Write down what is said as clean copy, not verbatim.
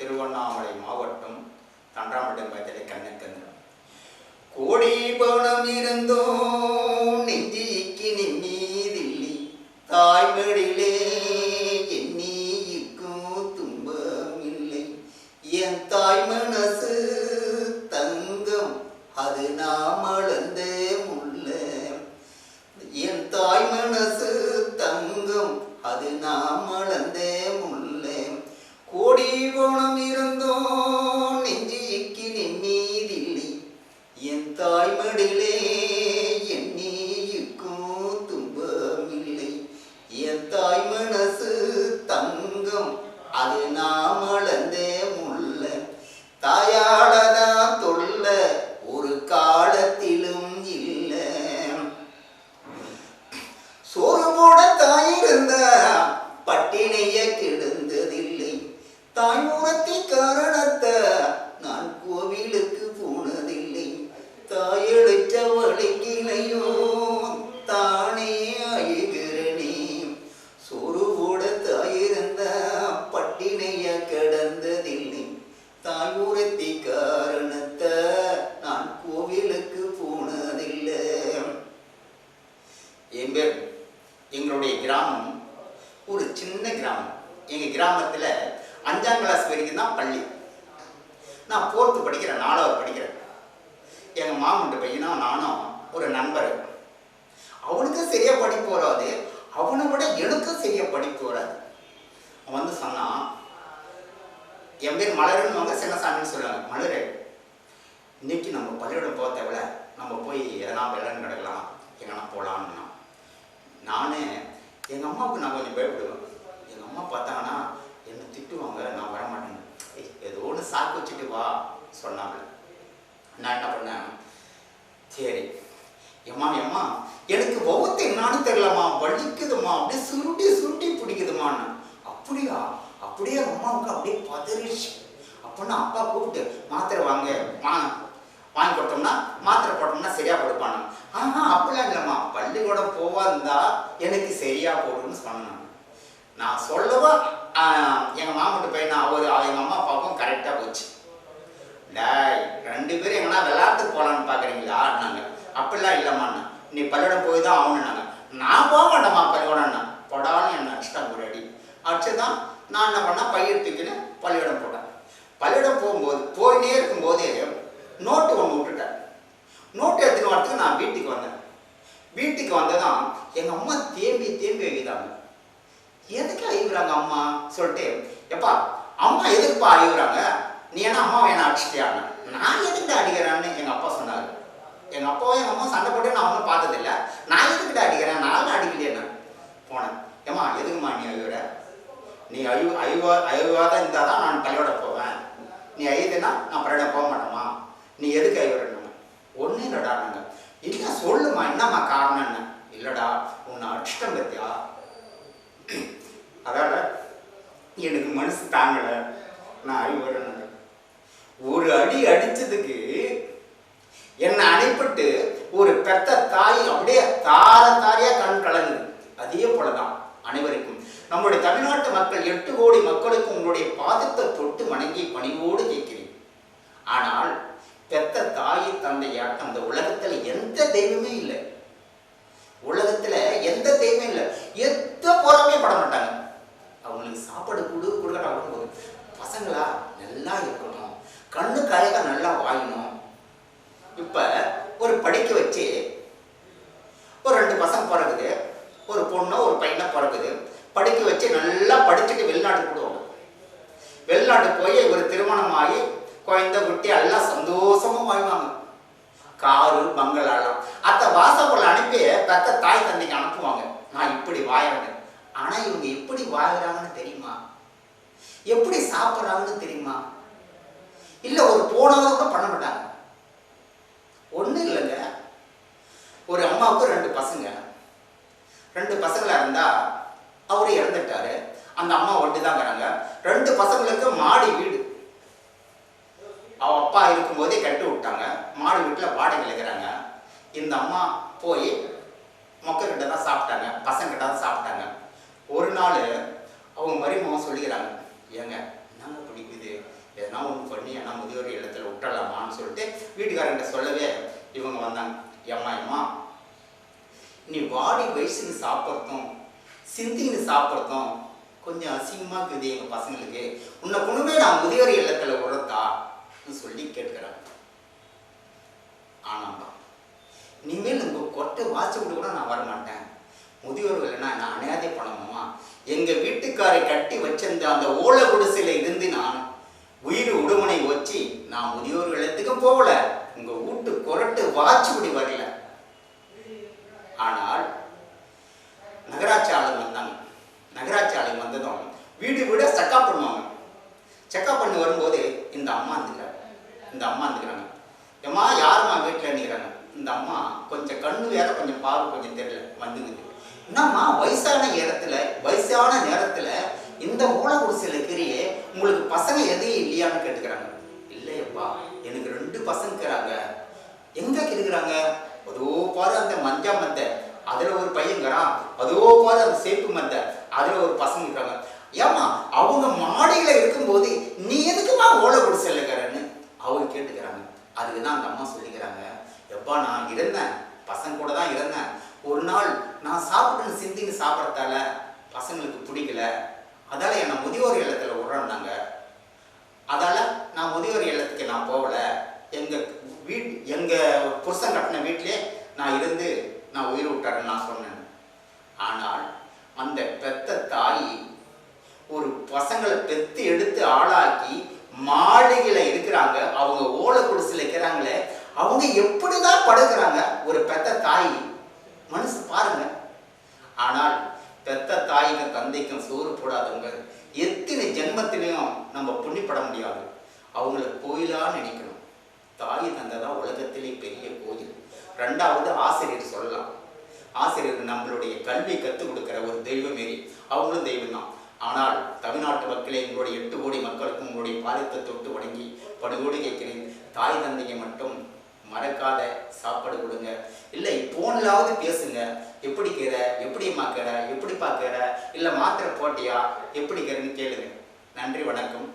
திருவண்ணாமலை மாவட்டம் தண்டாமட்டம்பயத்திலே கண்ணக்கன்று. கோடி பணம் இருந்தோ நெஞ்சிக்கு நிம்மீதில்லை, தாய்மடிலே எண்ணிக்கும் துன்பம் இல்லை. என் தாய் மனசு தங்கம், அது நாம் அளந்த முல்ல. என் தாய் மனசு தங்கம், அது நாம் அளந்த முல்ல. கோடி பணம் இருந்தோ நெஞ்சிக்கு நிம்மீதில்லை, என் தாய் மடிலே எண்ணிக்கும் துன்பம் இல்லை. என் தாய் மனசு தங்கம், அது நாம் அளந்த முல்ல. தாயாளதான் தொல்ல ஒரு காலத்திலும் இல்லை. சோறு போட தாயிருந்த பட்டினைய கிடந்ததில்லை. தாய் மூரத்தி காரணத்தை நான் கோவிலுக்கு போனதில்லை. தாயெழுச்ச வழிக்கிளையோ தானே அழுகிறனே. சோறு போட தாயிருந்த பட்டினைய கிடந்ததில்லை. தாய் மூரத்தி காரணத்தை நான் கோவிலுக்கு போனதில்லை. என் பேர், எங்களுடைய கிராமம் ஒரு சின்ன கிராமம். எங்கள் கிராமத்தில் 5ஆம் கிளாஸ் வரைக்கும் தான் பள்ளி. நான் 4th படிக்கிறேன், 4வது படிக்கிறேன். எங்கள் மாமன்ட்டு பையனும் நானும் ஒரு நண்பர். அவனுக்கும் சரியாக படிப்பு வராது, அவனை விட எனக்கும் சரியாக படிப்பு வராது. அவன் வந்து சொன்னான், என் பேர் மலருன்னு வாங்க, சின்னசாமின்னு சொல்லுவாங்க. மலரு, இன்னைக்கு நம்ம பள்ளியோட போக தேவையில்ல, நம்ம போய் எதனா விளையாண்டு கிடக்கலாம், எங்கன்னா போகலான்னு. நான் எங்கள் அம்மாவுக்கு நான் கொஞ்சம் பயப்படுவேன். எங்கள் அம்மா பார்த்தாங்கன்னா என்னை திட்டுவாங்க, நான் வரமாட்டேன்னு. ஏதோ ஒன்று சாக்கு வச்சுட்டு வா சொன்னாங்க. நான் என்ன பண்ணேன், சரி எம்மா எனக்கு ஒவ்வொருத்த என்னான்னு தெரியலம்மா, வலிக்குதுமா, அப்படியே சுருட்டி சுருட்டி பிடிக்குதுமான்னு. அப்படியா? அப்படியே அம்மாவுக்கு அப்படியே பதறிச்சு. அப்போன்னா அப்பா கூப்பிட்டு மாத்திரை வாங்கி கொடுத்தோம்னா, மாத்திரை போட்டோம்னா சரியா கொடுப்பானு. அப்படிலாம் இல்லைம்மா, பள்ளிக்கூடம் போவாந்தா எனக்கு சரியா போடுன்னு சொன்னாங்க. நான் சொல்லவா எங்கள் மாமன்ட்டு பையன் எங்கள் அம்மா அப்பாவுக்கும் கரெக்டாக போச்சு. டாய் 2 பேரும் எங்கன்னா விளையாட்டுக்கு போகலான்னு பார்க்குறீங்களா ஆடினாங்க. அப்படிலாம் இல்லைம்மாண்ணா, நீ பள்ளிக்கூடம் போய் தான் ஆகணுன்னாங்க. நான் போக மாட்டேம்மா பள்ளிக்கூடம்னா. போடான்னு என்ன அடிச்சிட்டா ஒரு அடி. அடிச்சுதான் நான் என்ன பண்ணேன், பையெடுத்துக்கின்னு பள்ளிக்கூடம் போட்டேன். பள்ளிக்கூடம் போயினே இருக்கும்போது நோட்டு ஒன்று விட்டுட்டேன். நோட்டு எடுத்துன்னு வரத்துக்கு நான் வீட்டுக்கு வந்தேன். வீட்டுக்கு வந்ததான் எங்கள் அம்மா தேம்பி வைக்கிறாங்க. எதுக்கு அழிவுறாங்க அம்மா சொல்லிட்டு, எப்பா அம்மா எதுக்குப்பா அழிவுறாங்க, நீ என்ன அம்மாவை என்ன அடிச்சிட்டியாங்க. நான் எதுக்கிட்ட அடிக்கிறேன்னு எங்கள் அப்பா சொன்னார். எங்கள் அப்பாவும் எங்கள் அம்மா சண்டை போட்டு நான் ஒன்றும் பார்த்ததில்லை. நான் எதுக்கிட்ட அடிக்கிறேன், நான் அடிக்கலையே. போனேன், ஏம்மா எதுக்குமா நீ அழிவுற, நீ அழிவாத இருந்தால் தான் நான் பள்ளியோட போவேன், நீ அழிதுன்னா நான் பள்ளியோட போக மாட்டேம்மா, நீ எதுக்கு அழிவுறேன்னு. ஒன்றும் இல்லைடாங்க. இல்லை சொல்லுமா, என்னம்மா காரணம் என்ன. இல்லைடா உன்னை அடிச்சிட்டம் பத்தியா, அதால எனக்கு மனசு தாங்கலை, நான் அழிவுறேன்னு. ஒரு அடி அடிச்சதுக்கு என்னை அணைப்பட்டு ஒரு பெத்த தாய் அப்படியே தாரையா கண் கலங்குது. அதே போலதான் அனைவருக்கும் நம்முடைய தமிழ்நாட்டு மக்கள் 8 கோடி மக்களுக்கு உங்களுடைய பாதத்தை தொட்டு வணங்கி பணிவோடு கேட்கிறேன். ஆனால் பெத்த தாய் தந்தையாட்டம் அந்த உலகத்துல எந்த தெய்வமே இல்லை. உலகத்துல எந்த தெய்வமே இல்லை. எந்த போறமே பட மாட்டாங்க. அவங்களுக்கு சாப்பாடு கொடுக்கட்டா வரும்போது, பசங்களா நல்லா இருக்கணும், கண்ணுக்கு அழகா நல்லா வாங்கணும். இப்ப ஒரு படிக்க வச்சு ஒரு 2 பசங்க பிறகுது, ஒரு பொண்ணோ ஒரு பையனை பிறகுது. படிக்க வச்சு நல்லா படிச்சுட்டு வெளிநாடு போடுவாங்க. வெளிநாடு போய் ஒரு திருமணம் ஆகி குழந்தை குட்டி எல்லாம் சந்தோஷமா வாழ்வாங்க. காரு பங்களாலாம் அத்த வாசப்பொருள் அனுப்பி பெத்த தாய் தந்தைக்கு அனுப்புவாங்க, நான் இப்படி வாழறேன். ஆனா இவங்க எப்படி வாழ்கிறாங்கன்னு தெரியுமா, எப்படி சாப்பிட்றாங்கன்னு தெரியுமா, இல்ல ஒரு போனாவது கூட பண்ண மாட்டாங்க. ஒன்றும் இல்லைங்க, ஒரு அம்மாவுக்கு 2 பசங்க. 2 பசங்களா இருந்தா அவரு இறந்துட்டாரு, அந்த அம்மா ஒட்டுதாங்கிறாங்க. 2 பசங்களுக்கு மாடி வீடு. அவ அப்பா இருக்கும்போதே கட்டு விட்டாங்க. மாடி வீட்டில் வாடகை இருக்கிறாங்க. இந்த அம்மா போய் மக்கள்கிட்ட தான் சாப்பிட்டாங்க, பசங்கிட்ட தான் சாப்பிட்டாங்க. ஒரு நாள் அவங்க மருமகன் சொல்லிக்கிறாங்க, ஏங்க என்னங்க பிடிக்குது, எதனா ஒன்று பண்ணி ஏன்னா முதியோர் இல்லத்தில் விட்டுறலாமான்னு சொல்லிட்டு வீட்டுக்காரங்கிட்ட சொல்லவே இவங்க வந்தாங்க. ஏம்மா நீ வாடி வயசுன்னு சாப்பிட்றதும் சிந்தின்னு சாப்பிட்றதும் கொஞ்சம் அசிங்கமாக இருக்குது எங்கள் பசங்களுக்கு. உன்னை கொண்டுமே நான் முதியோர் இல்லத்தில் விடுறதான்னு சொல்லி கேட்குறாங்க. ஆனாம்பா இனிமேல் உங்கள் கொட்டை வாட்சி விட்டு கூட நான் வரமாட்டேன். முதியோர்கள்னா நான் அநியாதை பண்ணணுமா? எங்கள் வீட்டுக்காரை கட்டி வச்சிருந்த அந்த ஓலை குடிசையில் இருந்து நான் உயிர் உடுமனை வச்சு நான் முதியோர் இல்லத்துக்கும் போகல, உங்கள் வீட்டு கொரட்டு வாட்சிப்படி வரல. ஆனால் நகராட்சி ஆளுங்க வந்தாங்க. நகராட்சி ஆளுங்க வந்ததும் வீடு வீட செக்கப் பண்ணுவாங்க. செக்கப் பண்ணி வரும்போது இந்த அம்மா இருந்துக்கிறாங்க. ஏம்மா யாரும்மா வீட்டில் நிற்கிறாங்க? இந்த அம்மா கொஞ்சம் கண்ணு வேற கொஞ்சம் பார்வை கொஞ்சம் தெரியல வந்துங்குது. என்னம்மா வயசான நேரத்தில் இந்த ஓலை குடிசையில் இருக்கிறியே, உங்களுக்கு பசங்க எதையும் இல்லையான்னு கேட்டுக்கிறாங்க. இல்லையப்பா எனக்கு 2 பசங்க இருக்கிறாங்க. எங்க இருக்கிறாங்க? அதோ பாரு அந்த மஞ்சா மத்தை, அதில் ஒரு பையங்கிறான். அதோ பாரு அந்த சேப்பு மத்தை, அதில் ஒரு பசங்க இருக்காங்க. ஏம்மா அவங்க மாடியில் இருக்கும்போது நீ எதுக்குமா ஓலை குடிசையில் இருக்கிறன்னு அவங்க கேட்டுக்கிறாங்க. அதுக்கு தான் அந்த அம்மா சொல்லிக்கிறாங்க, எப்பா நான் இருந்தேன், பசங்க கூட தான் இருந்தேன். ஒரு நாள் நான் சாப்பிட்டுன்னு சிந்தின்னு சாப்பிட்றதால பசங்களுக்கு பிடிக்கல, அதால் என்னை முதியோர் இல்லத்தில் விடுறேன்னாங்க. அதால் நான் முதியோர் இல்லத்துக்கு நான் போகல. எங்கள் புருஷன் கட்டின வீட்டிலே நான் இருந்து நான் உயிர் விட்டாருன்னு நான் சொன்னேன். ஆனால் அந்த பெத்த தாய் ஒரு பசங்களை பெத்து எடுத்து ஆளாக்கி மாளிகையில் இருக்கிறாங்க. அவங்க ஓலை குடிசையில் இருக்கிறாங்களே, அவங்க எப்படிதான் படுக்கிறாங்க ஒரு பெத்த தாய் மனசு பாருங்க. ஆனால் பெத்த தாய்க்கும் தந்தைக்கும் சோறு போடாதவங்க எத்தனை ஜென்மத்திலையும் நம்ம புண்ணிப்பட முடியாது. அவங்கள கோயிலா நினைக்கணும். தாய் தந்தை தான் உலகத்திலே பெரிய கோயில். 2வது ஆசிரியர் சொல்லலாம். ஆசிரியர் நம்மளுடைய கல்வி கற்றுக் கொடுக்குற ஒரு தெய்வம் மாரி, அவங்களும் தெய்வம் தான். ஆனால் தமிழ்நாட்டு மக்களே, எங்களுடைய 8 கோடி மக்களுக்கும் உங்களுடைய பாதத்தை தொட்டு வணங்கி படுகோடு கேட்கிறேன். தாய் தந்தையை மட்டும் மறக்காத சாப்பாடு கொடுங்க. இல்லை போன்லாவது பேசுங்க. எப்படி கேற, எப்படிம்மா கேற, எப்படி பார்க்கற, இல்லை மாத்திரை போட்டியா, எப்படி கேறன்னு கேளுங்க. நன்றி, வணக்கம்.